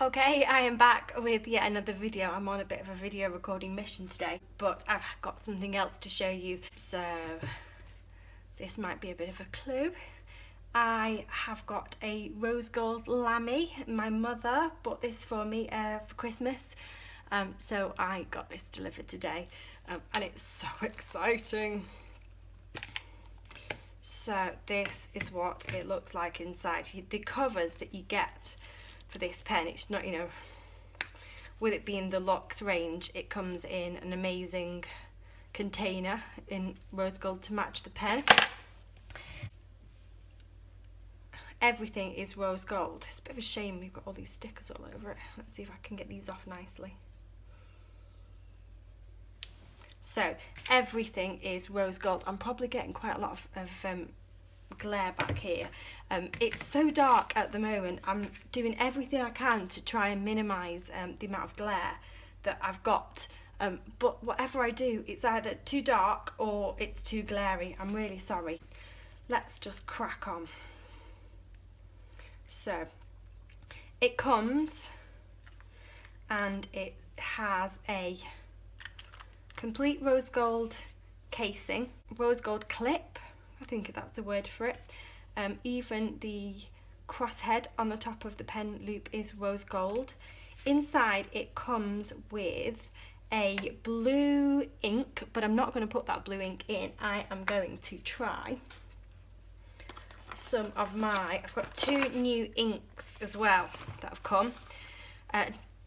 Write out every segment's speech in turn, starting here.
Okay, I am back with yet another video. I'm on a bit of a video recording mission today, but I've got something else to show you. So this might be a bit of a clue. I have got a Rose Gold Lamy. My mother bought this for me for Christmas. So I got this delivered today, and it's so exciting. So this is what it looks like inside. The covers that you get for this pen, it's not, you know, with it being the Luxe range, it comes in an amazing container in rose gold to match the pen. Everything is rose gold. It's a bit of a shame we've got all these stickers all over it. Let's see if I can get these off nicely. So everything is rose gold. I'm probably getting quite a lot of glare back here. It's so dark at the moment. I'm doing everything I can to try and minimise the amount of glare that I've got. But whatever I do, it's either too dark or it's too glary. I'm really sorry. Let's just crack on. So it comes and it has a complete rose gold casing, rose gold clip, I think that's the word for it. Even the crosshead on the top of the pen loop is rose gold. Inside it comes with a blue ink, but I'm not going to put that blue ink in. I am going to try some of I've got two new inks as well that have come.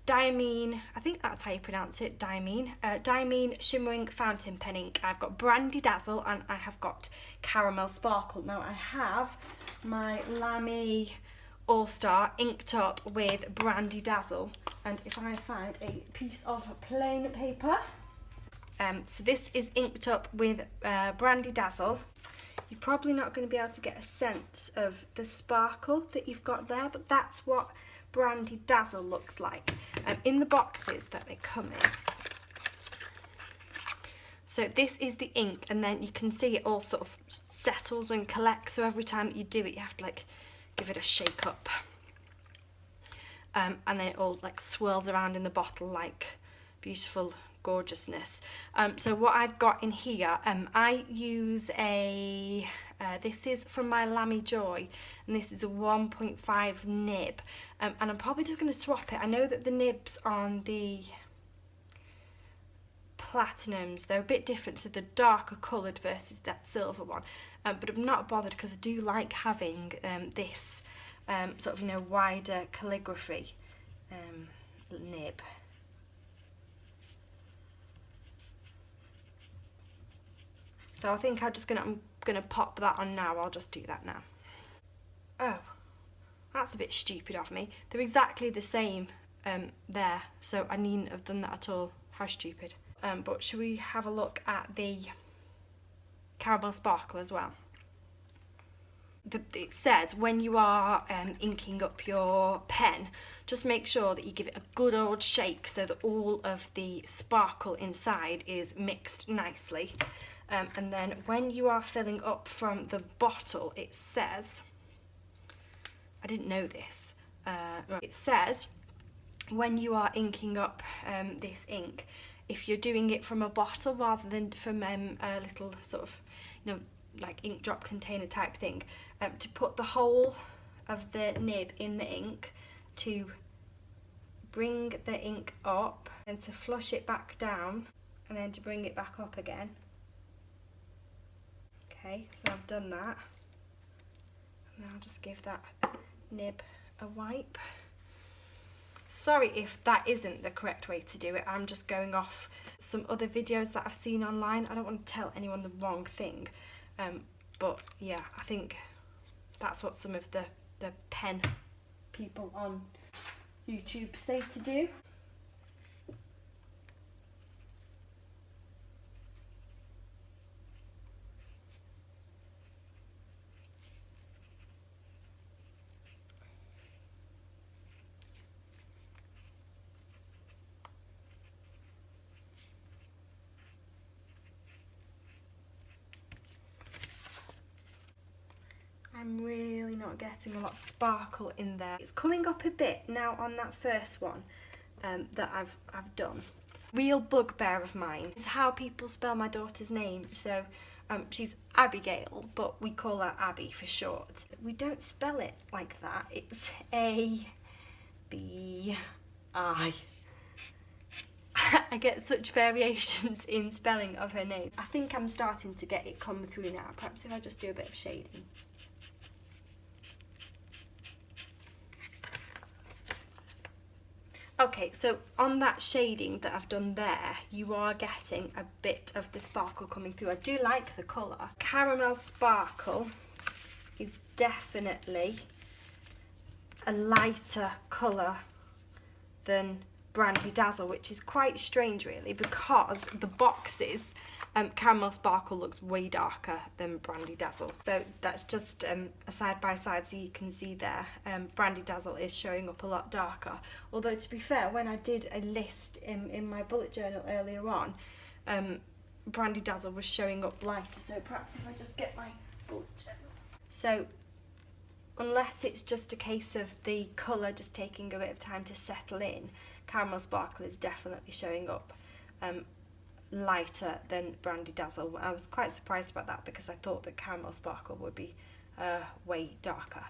Diamine, I think that's how you pronounce it, Diamine. Diamine Shimmering Fountain Pen Ink. I've got Brandy Dazzle and I have got Caramel Sparkle. Now I have my Lamy All-Star inked up with Brandy Dazzle, and if I find a piece of plain paper, so this is inked up with Brandy Dazzle. You're probably not going to be able to get a sense of the sparkle that you've got there, but that's what Brandy Dazzle looks like in the boxes that they come in. So this is the ink, and then you can see it all sort of settles and collects, so every time that you do it you have to like give it a shake up, and then it all like swirls around in the bottle like beautiful gorgeousness. So what I've got in here, I use a this is from my Lamy Joy, and this is a 1.5 nib, and I'm probably just going to swap it. I know that the nibs on the platinums, they're a bit different to the darker coloured versus that silver one, but I'm not bothered because I do like having this sort of, you know, wider calligraphy nib. So I think I'm gonna pop that on now. I'll just do that now. Oh, that's a bit stupid of me. They're exactly the same there, so I needn't have done that at all. How stupid. But should we have a look at the Caramel Sparkle as well? It says when you are inking up your pen, just make sure that you give it a good old shake so that all of the sparkle inside is mixed nicely. And then when you are filling up from the bottle, it says, I didn't know this, it says when you are inking up this ink, if you're doing it from a bottle rather than from a little sort of, you know, like ink drop container type thing, to put the whole of the nib in the ink, to bring the ink up and to flush it back down, and then to bring it back up again. Okay, so I've done that, and I'll just give that nib a wipe. Sorry if that isn't the correct way to do it. I'm just going off some other videos that I've seen online. I don't want to tell anyone the wrong thing, but yeah, I think that's what some of the pen people on YouTube say to do. I'm really really not getting a lot of sparkle in there. It's coming up a bit now on that first one that I've done. Real bugbear of mine is how people spell my daughter's name. So she's Abigail, but we call her Abby for short. We don't spell it like that. It's A-B-I. I get such variations in spelling of her name. I think I'm starting to get it come through now. Perhaps if I just do a bit of shading. Okay, so on that shading that I've done there, you are getting a bit of the sparkle coming through. I do like the colour. Caramel Sparkle is definitely a lighter colour than Brandy Dazzle, which is quite strange really, because the boxes, Caramel Sparkle looks way darker than Brandy Dazzle. So that's just a side by side, so you can see there, Brandy Dazzle is showing up a lot darker. Although to be fair, when I did a list in my bullet journal earlier on, Brandy Dazzle was showing up lighter. So perhaps if I just get my bullet journal. So unless it's just a case of the colour just taking a bit of time to settle in, Caramel Sparkle is definitely showing up lighter than Brandy Dazzle. I was quite surprised about that because I thought that Caramel Sparkle would be way darker.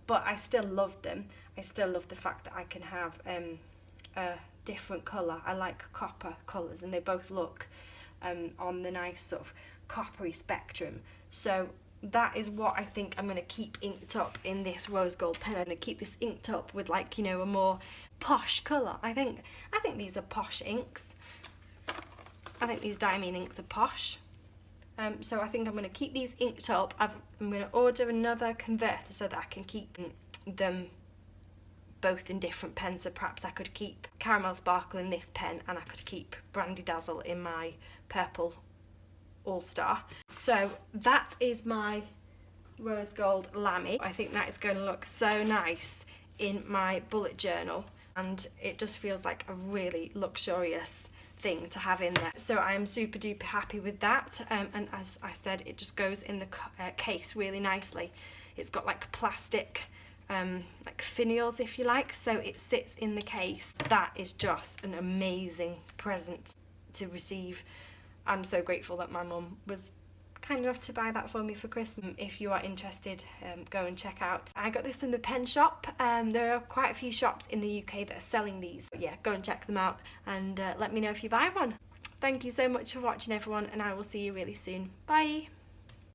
But I still love them. I still love the fact that I can have a different colour. I like copper colours, and they both look on the nice sort of coppery spectrum. So that is what I think I'm going to keep inked up in this rose gold pen. I'm going to keep this inked up with, like, you know, a more posh colour. I think these are posh inks. I think these Diamine inks are posh. So I think I'm going to keep these inked up. I'm going to order another converter so that I can keep them both in different pens. So perhaps I could keep Caramel Sparkle in this pen, and I could keep Brandy Dazzle in my purple All-Star. So that is my Rose Gold Lamy. I think that is going to look so nice in my bullet journal, and it just feels like a really luxurious thing to have in there. So I am super duper happy with that, and as I said, it just goes in the case really nicely. It's got like plastic like finials, if you like, so it sits in the case. That is just an amazing present to receive. I'm so grateful that my mum was kind enough to buy that for me for Christmas. If you are interested, go and check out. I got this from the pen shop. There are quite a few shops in the UK that are selling these. But yeah, go and check them out, and let me know if you buy one. Thank you so much for watching, everyone, and I will see you really soon. Bye!